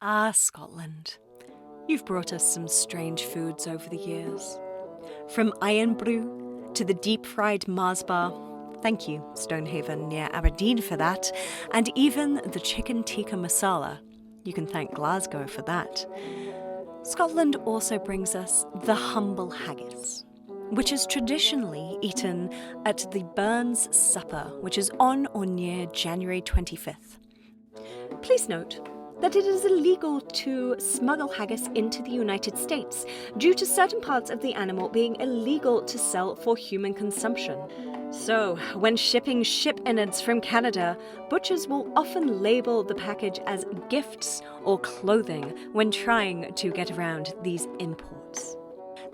Ah, Scotland. You've brought us some strange foods over the years. From Irn Bru to the deep-fried Mars bar. Thank you, Stonehaven near Aberdeen, for that. And even the chicken tikka masala. You can thank Glasgow for that. Scotland also brings us the humble haggis, which is traditionally eaten at the Burns Supper, which is on or near January 25th. Please note that it is illegal to smuggle haggis into the United States due to certain parts of the animal being illegal to sell for human consumption. So, when shipping ship innards from Canada, butchers will often label the package as gifts or clothing when trying to get around these imports.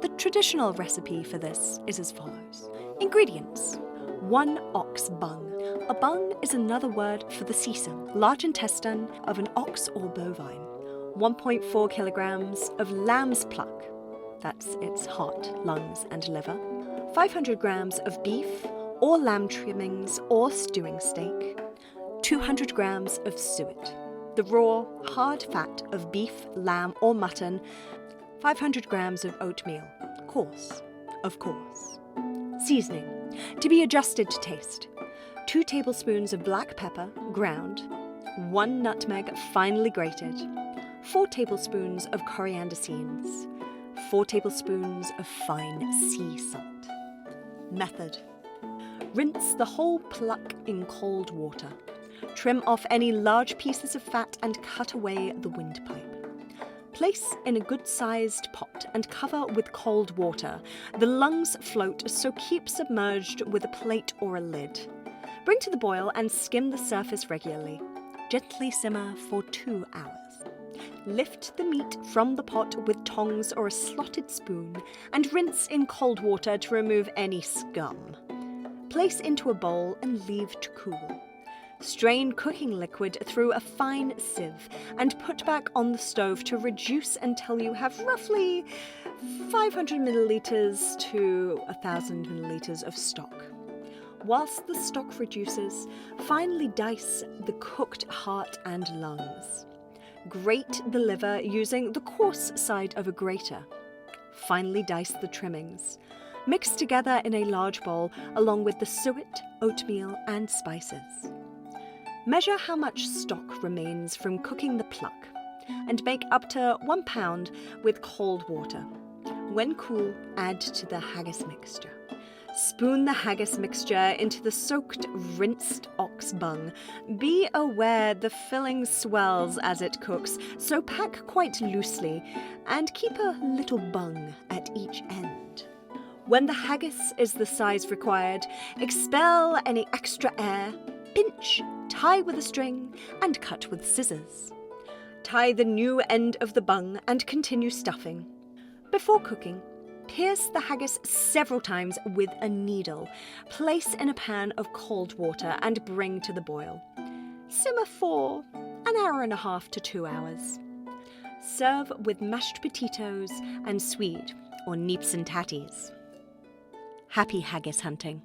The traditional recipe for this is as follows. Ingredients: 1 ox bung. A bung is another word for the cecum, large intestine of an ox or bovine. 1.4 kilograms of lamb's pluck, that's its heart, lungs and liver. 500 grams of beef or lamb trimmings or stewing steak. 200 grams of suet, the raw, hard fat of beef, lamb or mutton. 500 grams of oatmeal, coarse, of course. Seasoning, to be adjusted to taste. 2 tablespoons of black pepper, ground. 1 nutmeg, finely grated. 4 tablespoons of coriander seeds. 4 tablespoons of fine sea salt. Method: rinse the whole pluck in cold water. Trim off any large pieces of fat and cut away the windpipe. Place in a good-sized pot and cover with cold water. The lungs float, so keep submerged with a plate or a lid. Bring to the boil and skim the surface regularly. Gently simmer for 2 hours. Lift the meat from the pot with tongs or a slotted spoon and rinse in cold water to remove any scum. Place into a bowl and leave to cool. Strain cooking liquid through a fine sieve and put back on the stove to reduce until you have roughly 500 milliliters to 1,000 milliliters of stock. Whilst the stock reduces, finely dice the cooked heart and lungs. Grate the liver using the coarse side of a grater. Finely dice the trimmings. Mix together in a large bowl along with the suet, oatmeal and spices. Measure how much stock remains from cooking the pluck and make up to 1 pound with cold water. When cool, add to the haggis mixture. Spoon the haggis mixture into the soaked, rinsed ox bung. Be aware the filling swells as it cooks, so pack quite loosely and keep a little bung at each end. When the haggis is the size required, expel any extra air, pinch, tie with a string, and cut with scissors. Tie the new end of the bung and continue stuffing. Before cooking, pierce the haggis several times with a needle. Place in a pan of cold water and bring to the boil. Simmer for 1.5 hours to 2 hours. Serve with mashed potatoes and swede or neeps and tatties. Happy haggis hunting.